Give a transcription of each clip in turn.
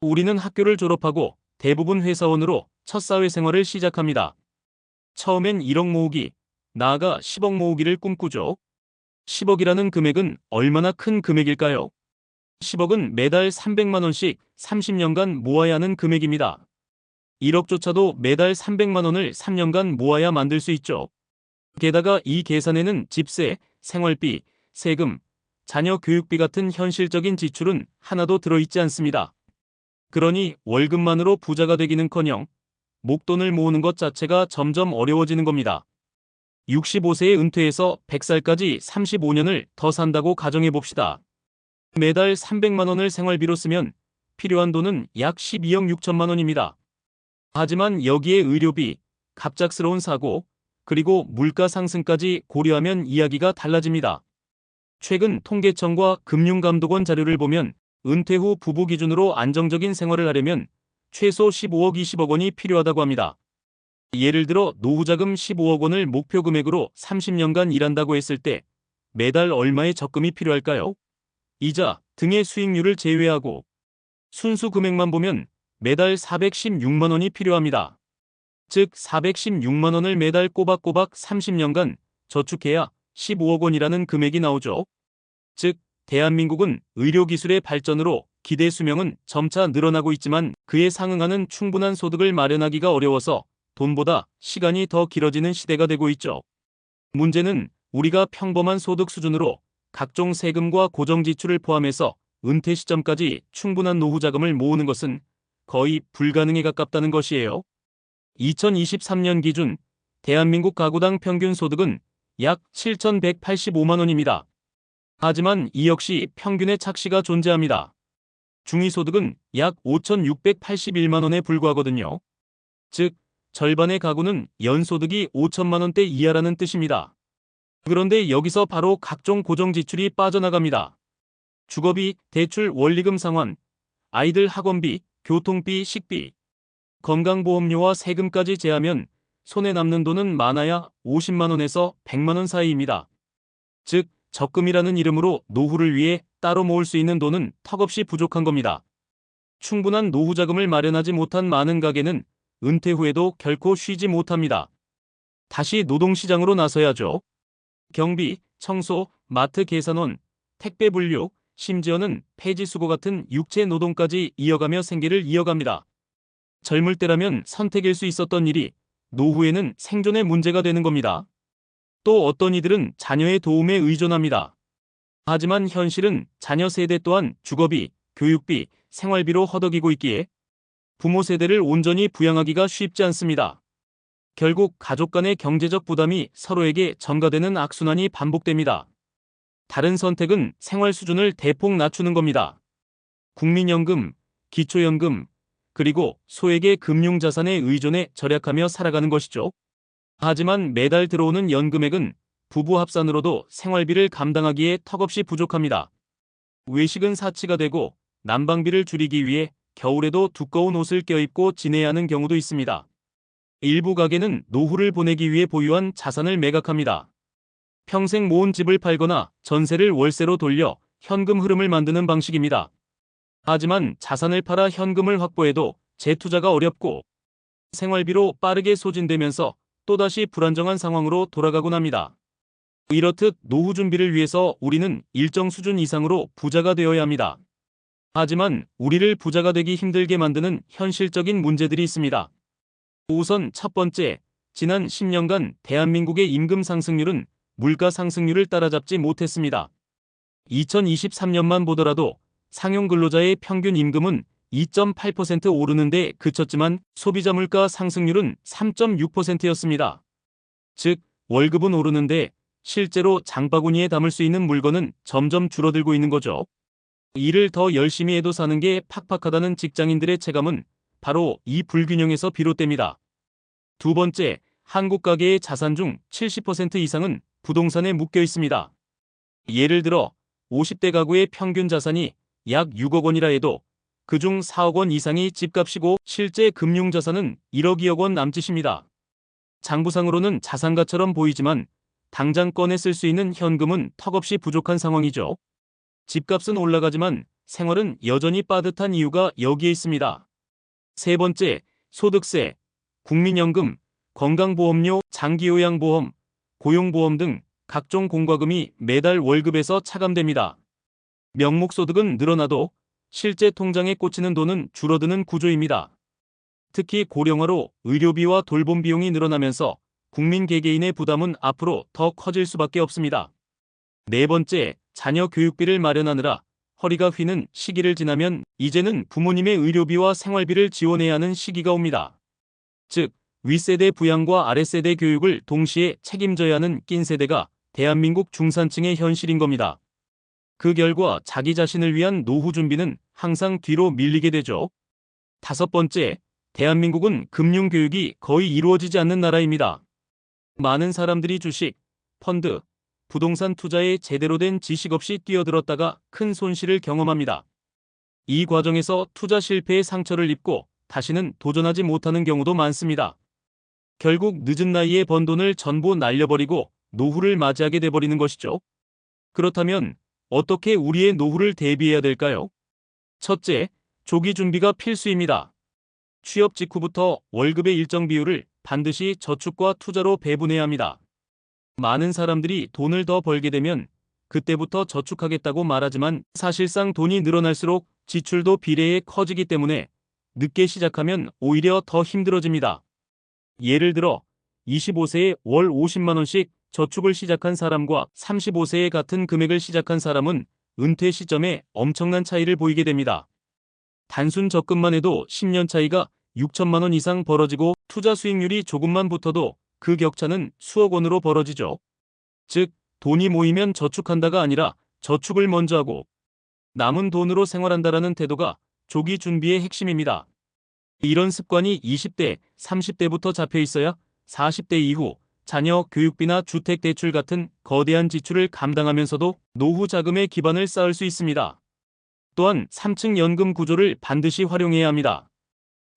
우리는 학교를 졸업하고 대부분 회사원으로 첫 사회생활을 시작합니다. 처음엔 1억 모으기, 나아가 10억 모으기를 꿈꾸죠. 10억이라는 금액은 얼마나 큰 금액일까요? 10억은 매달 300만 원씩 30년간 모아야 하는 금액입니다. 1억조차도 매달 300만 원을 3년간 모아야 만들 수 있죠. 게다가 이 계산에는 집세, 생활비, 세금, 자녀 교육비 같은 현실적인 지출은 하나도 들어있지 않습니다. 그러니 월급만으로 부자가 되기는커녕 목돈을 모으는 것 자체가 점점 어려워지는 겁니다. 65세에 은퇴해서 100살까지 35년을 더 산다고 가정해 봅시다. 매달 300만 원을 생활비로 쓰면 필요한 돈은 약 12억 6천만 원입니다. 하지만 여기에 의료비, 갑작스러운 사고, 그리고 물가 상승까지 고려하면 이야기가 달라집니다. 최근 통계청과 금융감독원 자료를 보면 은퇴 후 부부 기준으로 안정적인 생활을 하려면 최소 15억 20억 원이 필요하다고 합니다. 예를 들어 노후자금 15억 원을 목표 금액으로 30년간 일한다고 했을 때 매달 얼마의 적금이 필요할까요? 이자 등의 수익률을 제외하고 순수 금액만 보면 매달 416만 원이 필요합니다. 즉 416만 원을 매달 꼬박꼬박 30년간 저축해야 15억 원이라는 금액이 나오죠. 즉 대한민국은 의료기술의 발전으로 기대 수명은 점차 늘어나고 있지만 그에 상응하는 충분한 소득을 마련하기가 어려워서 돈보다 시간이 더 길어지는 시대가 되고 있죠. 문제는 우리가 평범한 소득 수준으로 각종 세금과 고정지출을 포함해서 은퇴 시점까지 충분한 노후 자금을 모으는 것은 거의 불가능에 가깝다는 것이에요. 2023년 기준 대한민국 가구당 평균 소득은 약 7,185만 원입니다. 하지만 이 역시 평균의 착시가 존재합니다. 중위소득은 약 5,681만 원에 불과하거든요. 즉, 절반의 가구는 연소득이 5천만 원대 이하라는 뜻입니다. 그런데 여기서 바로 각종 고정지출이 빠져나갑니다. 주거비, 대출, 원리금 상환, 아이들 학원비, 교통비, 식비, 건강보험료와 세금까지 제하면 손에 남는 돈은 많아야 50만 원에서 100만 원 사이입니다. 즉, 적금이라는 이름으로 노후를 위해 따로 모을 수 있는 돈은 턱없이 부족한 겁니다. 충분한 노후 자금을 마련하지 못한 많은 가게는 은퇴 후에도 결코 쉬지 못합니다. 다시 노동시장으로 나서야죠. 경비, 청소, 마트 계산원, 택배 분류, 심지어는 폐지수거 같은 육체 노동까지 이어가며 생계를 이어갑니다. 젊을 때라면 선택일 수 있었던 일이 노후에는 생존의 문제가 되는 겁니다. 또 어떤 이들은 자녀의 도움에 의존합니다. 하지만 현실은 자녀 세대 또한 주거비, 교육비, 생활비로 허덕이고 있기에 부모 세대를 온전히 부양하기가 쉽지 않습니다. 결국 가족 간의 경제적 부담이 서로에게 전가되는 악순환이 반복됩니다. 다른 선택은 생활 수준을 대폭 낮추는 겁니다. 국민연금, 기초연금, 그리고 소액의 금융자산에 의존해 절약하며 살아가는 것이죠. 하지만 매달 들어오는 연금액은 부부 합산으로도 생활비를 감당하기에 턱없이 부족합니다. 외식은 사치가 되고 난방비를 줄이기 위해 겨울에도 두꺼운 옷을 껴입고 지내야 하는 경우도 있습니다. 일부 가게는 노후를 보내기 위해 보유한 자산을 매각합니다. 평생 모은 집을 팔거나 전세를 월세로 돌려 현금 흐름을 만드는 방식입니다. 하지만 자산을 팔아 현금을 확보해도 재투자가 어렵고 생활비로 빠르게 소진되면서 또다시 불안정한 상황으로 돌아가곤 합니다. 이렇듯 노후 준비를 위해서 우리는 일정 수준 이상으로 부자가 되어야 합니다. 하지만 우리를 부자가 되기 힘들게 만드는 현실적인 문제들이 있습니다. 우선 첫 번째, 지난 10년간 대한민국의 임금 상승률은 물가 상승률을 따라잡지 못했습니다. 2023년만 보더라도 상용 근로자의 평균 임금은 2.8% 오르는 데 그쳤지만 소비자 물가 상승률은 3.6%였습니다. 즉, 월급은 오르는데 실제로 장바구니에 담을 수 있는 물건은 점점 줄어들고 있는 거죠. 일을 더 열심히 해도 사는 게 팍팍하다는 직장인들의 체감은 바로 이 불균형에서 비롯됩니다. 두 번째, 한국 가계의 자산 중 70% 이상은 부동산에 묶여 있습니다. 예를 들어 50대 가구의 평균 자산이 약 6억 원이라 해도 그중 4억 원 이상이 집값이고 실제 금융자산은 1억 2억 원 남짓입니다. 장부상으로는 자산가처럼 보이지만 당장 꺼내 쓸 수 있는 현금은 턱없이 부족한 상황이죠. 집값은 올라가지만 생활은 여전히 빠듯한 이유가 여기에 있습니다. 세 번째, 소득세, 국민연금, 건강보험료, 장기요양보험, 고용보험 등 각종 공과금이 매달 월급에서 차감됩니다. 명목소득은 늘어나도 실제 통장에 꽂히는 돈은 줄어드는 구조입니다. 특히 고령화로 의료비와 돌봄 비용이 늘어나면서 국민 개개인의 부담은 앞으로 더 커질 수밖에 없습니다. 네 번째, 자녀 교육비를 마련하느라 허리가 휘는 시기를 지나면 이제는 부모님의 의료비와 생활비를 지원해야 하는 시기가 옵니다. 즉, 윗세대 부양과 아랫세대 교육을 동시에 책임져야 하는 낀 세대가 대한민국 중산층의 현실인 겁니다. 그 결과 자기 자신을 위한 노후 준비는 항상 뒤로 밀리게 되죠. 다섯 번째, 대한민국은 금융교육이 거의 이루어지지 않는 나라입니다. 많은 사람들이 주식, 펀드, 부동산 투자에 제대로 된 지식 없이 뛰어들었다가 큰 손실을 경험합니다. 이 과정에서 투자 실패의 상처를 입고 다시는 도전하지 못하는 경우도 많습니다. 결국 늦은 나이에 번 돈을 전부 날려버리고 노후를 맞이하게 돼버리는 것이죠. 그렇다면 어떻게 우리의 노후를 대비해야 될까요? 첫째, 조기 준비가 필수입니다. 취업 직후부터 월급의 일정 비율을 반드시 저축과 투자로 배분해야 합니다. 많은 사람들이 돈을 더 벌게 되면 그때부터 저축하겠다고 말하지만 사실상 돈이 늘어날수록 지출도 비례에 커지기 때문에 늦게 시작하면 오히려 더 힘들어집니다. 예를 들어 25세에 월 50만 원씩 저축을 시작한 사람과 35세에 같은 금액을 시작한 사람은 은퇴 시점에 엄청난 차이를 보이게 됩니다. 단순 적금만 해도 10년 차이가 6천만 원 이상 벌어지고 투자 수익률이 조금만 붙어도 그 격차는 수억 원으로 벌어지죠. 즉, 돈이 모이면 저축한다가 아니라 저축을 먼저 하고 남은 돈으로 생활한다라는 태도가 조기 준비의 핵심입니다. 이런 습관이 20대, 30대부터 잡혀 있어야 40대 이후 자녀 교육비나 주택 대출 같은 거대한 지출을 감당하면서도 노후 자금의 기반을 쌓을 수 있습니다. 또한 3층 연금 구조를 반드시 활용해야 합니다.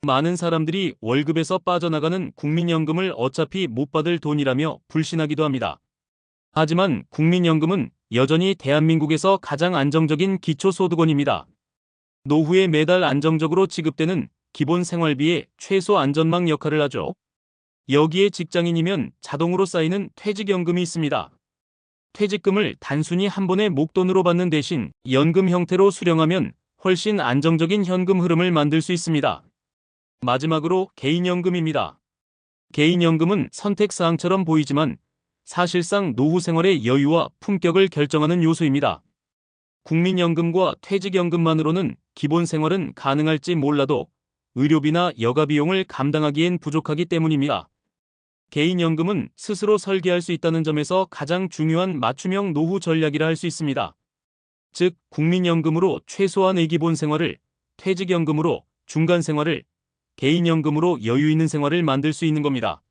많은 사람들이 월급에서 빠져나가는 국민연금을 어차피 못 받을 돈이라며 불신하기도 합니다. 하지만 국민연금은 여전히 대한민국에서 가장 안정적인 기초소득원입니다. 노후에 매달 안정적으로 지급되는 기본 생활비의 최소 안전망 역할을 하죠. 여기에 직장인이면 자동으로 쌓이는 퇴직연금이 있습니다. 퇴직금을 단순히 한 번에 목돈으로 받는 대신 연금 형태로 수령하면 훨씬 안정적인 현금 흐름을 만들 수 있습니다. 마지막으로 개인연금입니다. 개인연금은 선택사항처럼 보이지만 사실상 노후 생활의 여유와 품격을 결정하는 요소입니다. 국민연금과 퇴직연금만으로는 기본 생활은 가능할지 몰라도 의료비나 여가 비용을 감당하기엔 부족하기 때문입니다. 개인연금은 스스로 설계할 수 있다는 점에서 가장 중요한 맞춤형 노후 전략이라 할 수 있습니다. 즉, 국민연금으로 최소한의 기본 생활을, 퇴직연금으로 중간 생활을, 개인연금으로 여유 있는 생활을 만들 수 있는 겁니다.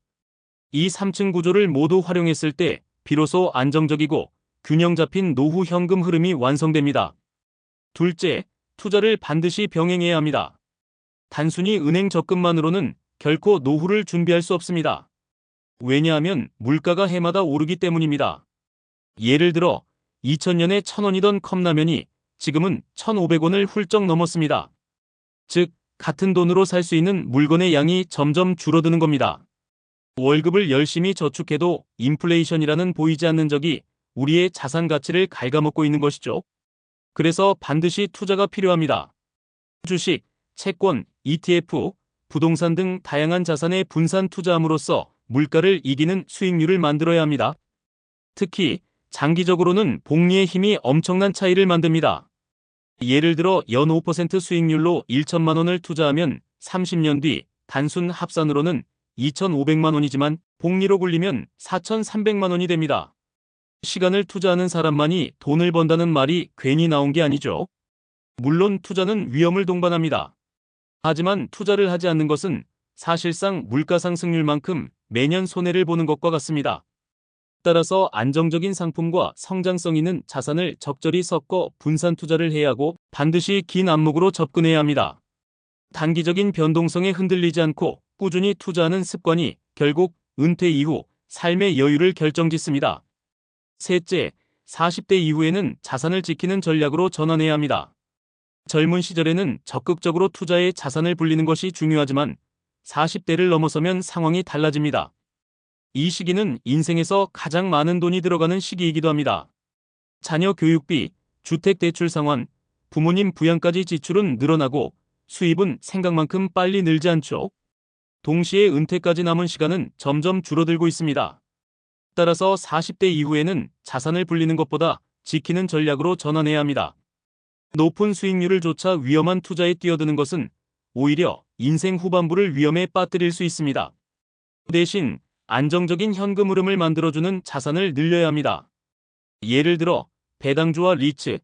이 3층 구조를 모두 활용했을 때 비로소 안정적이고 균형 잡힌 노후 현금 흐름이 완성됩니다. 둘째, 투자를 반드시 병행해야 합니다. 단순히 은행 적금만으로는 결코 노후를 준비할 수 없습니다. 왜냐하면 물가가 해마다 오르기 때문입니다. 예를 들어 2000년에 1000원이던 컵라면이 지금은 1500원을 훌쩍 넘었습니다. 즉, 같은 돈으로 살 수 있는 물건의 양이 점점 줄어드는 겁니다. 월급을 열심히 저축해도 인플레이션이라는 보이지 않는 적이 우리의 자산 가치를 갉아먹고 있는 것이죠. 그래서 반드시 투자가 필요합니다. 주식, 채권, ETF, 부동산 등 다양한 자산에 분산 투자함으로써 물가를 이기는 수익률을 만들어야 합니다. 특히 장기적으로는 복리의 힘이 엄청난 차이를 만듭니다. 예를 들어 연 5% 수익률로 1천만 원을 투자하면 30년 뒤 단순 합산으로는 2,500만 원이지만 복리로 굴리면 4,300만 원이 됩니다. 시간을 투자하는 사람만이 돈을 번다는 말이 괜히 나온 게 아니죠. 물론 투자는 위험을 동반합니다. 하지만 투자를 하지 않는 것은 사실상 물가 상승률만큼 매년 손해를 보는 것과 같습니다. 따라서 안정적인 상품과 성장성 있는 자산을 적절히 섞어 분산 투자를 해야 하고 반드시 긴 안목으로 접근해야 합니다. 단기적인 변동성에 흔들리지 않고 꾸준히 투자하는 습관이 결국 은퇴 이후 삶의 여유를 결정짓습니다. 셋째, 40대 이후에는 자산을 지키는 전략으로 전환해야 합니다. 젊은 시절에는 적극적으로 투자에 자산을 불리는 것이 중요하지만 40대를 넘어서면 상황이 달라집니다. 이 시기는 인생에서 가장 많은 돈이 들어가는 시기이기도 합니다. 자녀 교육비, 주택대출 상환, 부모님 부양까지 지출은 늘어나고 수입은 생각만큼 빨리 늘지 않죠. 동시에 은퇴까지 남은 시간은 점점 줄어들고 있습니다. 따라서 40대 이후에는 자산을 불리는 것보다 지키는 전략으로 전환해야 합니다. 높은 수익률을 좇아 위험한 투자에 뛰어드는 것은 오히려 인생 후반부를 위험에 빠뜨릴 수 있습니다. 대신 안정적인 현금 흐름을 만들어주는 자산을 늘려야 합니다. 예를 들어 배당주와 리츠,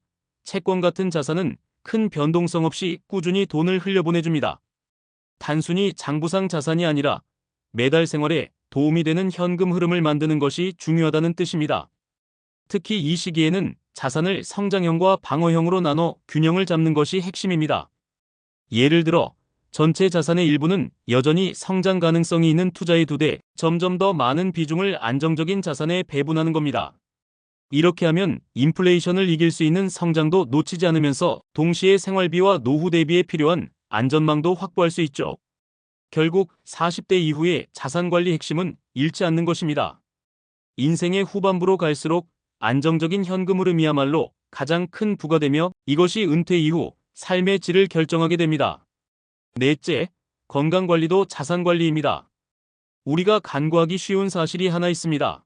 채권 같은 자산은 큰 변동성 없이 꾸준히 돈을 흘려보내줍니다. 단순히 장부상 자산이 아니라 매달 생활에 도움이 되는 현금 흐름을 만드는 것이 중요하다는 뜻입니다. 특히 이 시기에는 자산을 성장형과 방어형으로 나눠 균형을 잡는 것이 핵심입니다. 예를 들어 전체 자산의 일부는 여전히 성장 가능성이 있는 투자에 두되 점점 더 많은 비중을 안정적인 자산에 배분하는 겁니다. 이렇게 하면 인플레이션을 이길 수 있는 성장도 놓치지 않으면서 동시에 생활비와 노후 대비에 필요한 안전망도 확보할 수 있죠. 결국 40대 이후의 자산관리 핵심은 잃지 않는 것입니다. 인생의 후반부로 갈수록 안정적인 현금 흐름이야말로 가장 큰 부가되며 이것이 은퇴 이후 삶의 질을 결정하게 됩니다. 넷째, 건강관리도 자산관리입니다. 우리가 간과하기 쉬운 사실이 하나 있습니다.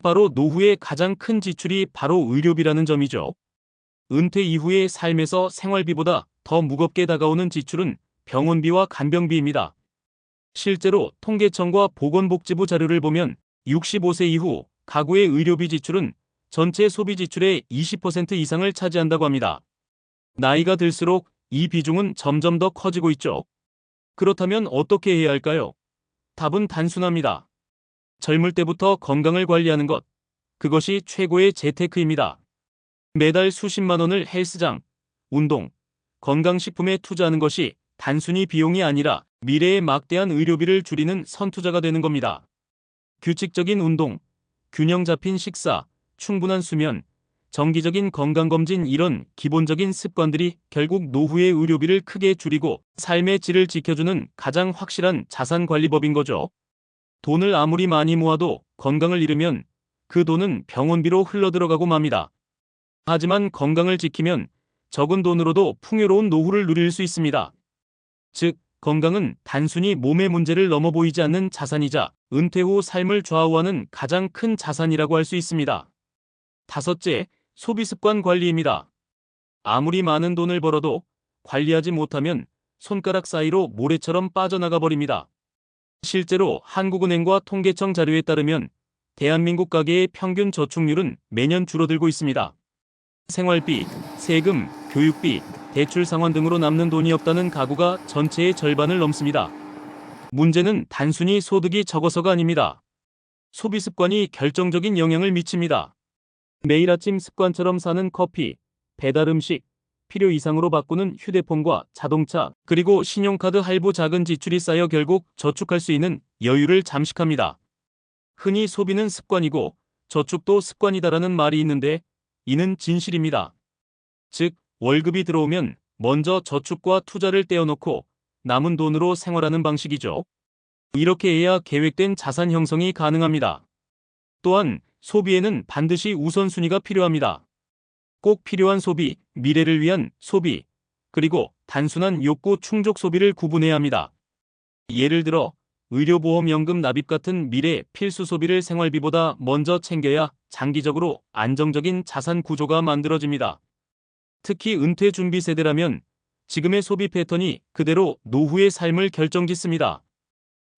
바로 노후의 가장 큰 지출이 바로 의료비라는 점이죠. 은퇴 이후의 삶에서 생활비보다 더 무겁게 다가오는 지출은 병원비와 간병비입니다. 실제로 통계청과 보건복지부 자료를 보면 65세 이후 가구의 의료비 지출은 전체 소비 지출의 20% 이상을 차지한다고 합니다. 나이가 들수록 이 비중은 점점 더 커지고 있죠. 그렇다면 어떻게 해야 할까요? 답은 단순합니다. 젊을 때부터 건강을 관리하는 것, 그것이 최고의 재테크입니다. 매달 수십만 원을 헬스장, 운동, 건강식품에 투자하는 것이 단순히 비용이 아니라 미래의 막대한 의료비를 줄이는 선투자가 되는 겁니다. 규칙적인 운동, 균형 잡힌 식사, 충분한 수면, 정기적인 건강검진 이런 기본적인 습관들이 결국 노후의 의료비를 크게 줄이고 삶의 질을 지켜주는 가장 확실한 자산관리법인 거죠. 돈을 아무리 많이 모아도 건강을 잃으면 그 돈은 병원비로 흘러들어가고 맙니다. 하지만 건강을 지키면 적은 돈으로도 풍요로운 노후를 누릴 수 있습니다. 즉, 건강은 단순히 몸의 문제를 넘어 보이지 않는 자산이자 은퇴 후 삶을 좌우하는 가장 큰 자산이라고 할 수 있습니다. 다섯째, 소비습관 관리입니다. 아무리 많은 돈을 벌어도 관리하지 못하면 손가락 사이로 모래처럼 빠져나가 버립니다. 실제로 한국은행과 통계청 자료에 따르면 대한민국 가계의 평균 저축률은 매년 줄어들고 있습니다. 생활비, 세금, 교육비, 대출 상환 등으로 남는 돈이 없다는 가구가 전체의 절반을 넘습니다. 문제는 단순히 소득이 적어서가 아닙니다. 소비 습관이 결정적인 영향을 미칩니다. 매일 아침 습관처럼 사는 커피, 배달 음식, 필요 이상으로 바꾸는 휴대폰과 자동차, 그리고 신용카드 할부 작은 지출이 쌓여 결국 저축할 수 있는 여유를 잠식합니다. 흔히 소비는 습관이고 저축도 습관이다라는 말이 있는데 이는 진실입니다. 즉, 월급이 들어오면 먼저 저축과 투자를 떼어놓고 남은 돈으로 생활하는 방식이죠. 이렇게 해야 계획된 자산 형성이 가능합니다. 또한 소비에는 반드시 우선순위가 필요합니다. 꼭 필요한 소비, 미래를 위한 소비, 그리고 단순한 욕구 충족 소비를 구분해야 합니다. 예를 들어 의료보험연금 납입 같은 미래 필수 소비를 생활비보다 먼저 챙겨야 장기적으로 안정적인 자산 구조가 만들어집니다. 특히 은퇴 준비 세대라면 지금의 소비 패턴이 그대로 노후의 삶을 결정짓습니다.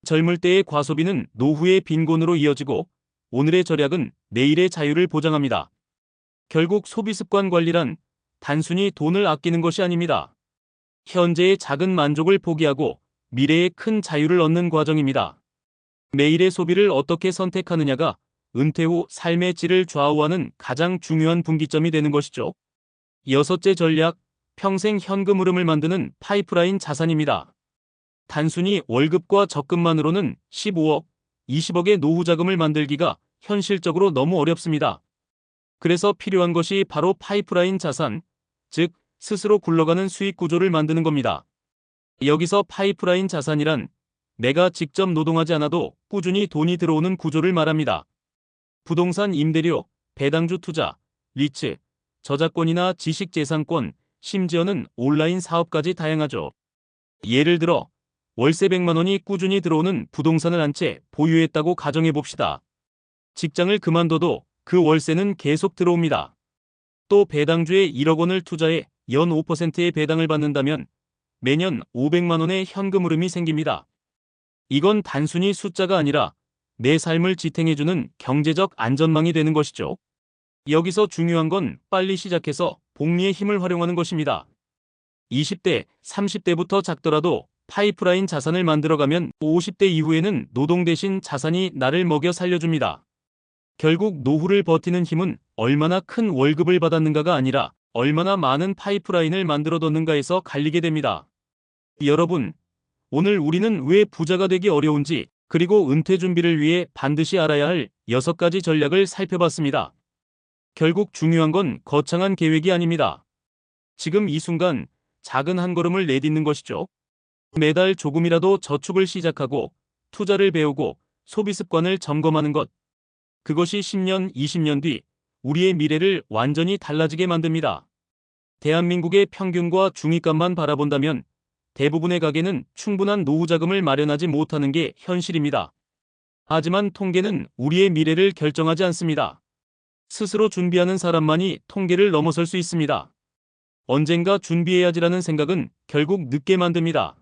젊을 때의 과소비는 노후의 빈곤으로 이어지고 오늘의 절약은 내일의 자유를 보장합니다. 결국 소비 습관 관리란 단순히 돈을 아끼는 것이 아닙니다. 현재의 작은 만족을 포기하고 미래의 큰 자유를 얻는 과정입니다. 매일의 소비를 어떻게 선택하느냐가 은퇴 후 삶의 질을 좌우하는 가장 중요한 분기점이 되는 것이죠. 여섯째 전략, 평생 현금 흐름을 만드는 파이프라인 자산입니다. 단순히 월급과 적금만으로는 15억, 20억의 노후 자금을 만들기가 현실적으로 너무 어렵습니다. 그래서 필요한 것이 바로 파이프라인 자산, 즉 스스로 굴러가는 수익 구조를 만드는 겁니다. 여기서 파이프라인 자산이란 내가 직접 노동하지 않아도 꾸준히 돈이 들어오는 구조를 말합니다. 부동산 임대료, 배당주 투자, 리츠, 저작권이나 지식재산권, 심지어는 온라인 사업까지 다양하죠. 예를 들어 월세 100만 원이 꾸준히 들어오는 부동산을 한 채 보유했다고 가정해 봅시다. 직장을 그만둬도 그 월세는 계속 들어옵니다. 또 배당주에 1억 원을 투자해 연 5%의 배당을 받는다면 매년 500만 원의 현금 흐름이 생깁니다. 이건 단순히 숫자가 아니라 내 삶을 지탱해주는 경제적 안전망이 되는 것이죠. 여기서 중요한 건 빨리 시작해서 복리의 힘을 활용하는 것입니다. 20대, 30대부터 작더라도 파이프라인 자산을 만들어가면 50대 이후에는 노동 대신 자산이 나를 먹여 살려줍니다. 결국 노후를 버티는 힘은 얼마나 큰 월급을 받았는가가 아니라 얼마나 많은 파이프라인을 만들어뒀는가에서 갈리게 됩니다. 여러분, 오늘 우리는 왜 부자가 되기 어려운지, 그리고 은퇴 준비를 위해 반드시 알아야 할 6가지 전략을 살펴봤습니다. 결국 중요한 건 거창한 계획이 아닙니다. 지금 이 순간 작은 한 걸음을 내딛는 것이죠. 매달 조금이라도 저축을 시작하고 투자를 배우고 소비 습관을 점검하는 것. 그것이 10년, 20년 뒤 우리의 미래를 완전히 달라지게 만듭니다. 대한민국의 평균과 중위값만 바라본다면 대부분의 가게는 충분한 노후 자금을 마련하지 못하는 게 현실입니다. 하지만 통계는 우리의 미래를 결정하지 않습니다. 스스로 준비하는 사람만이 통계를 넘어설 수 있습니다. 언젠가 준비해야지라는 생각은 결국 늦게 만듭니다.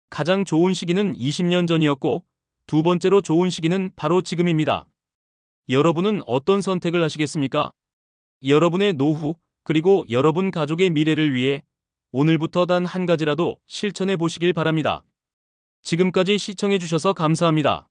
가장 좋은 시기는 20년 전이었고 두 번째로 좋은 시기는 바로 지금입니다. 여러분은 어떤 선택을 하시겠습니까? 여러분의 노후, 그리고 여러분 가족의 미래를 위해 오늘부터 단 한 가지라도 실천해 보시길 바랍니다. 지금까지 시청해 주셔서 감사합니다.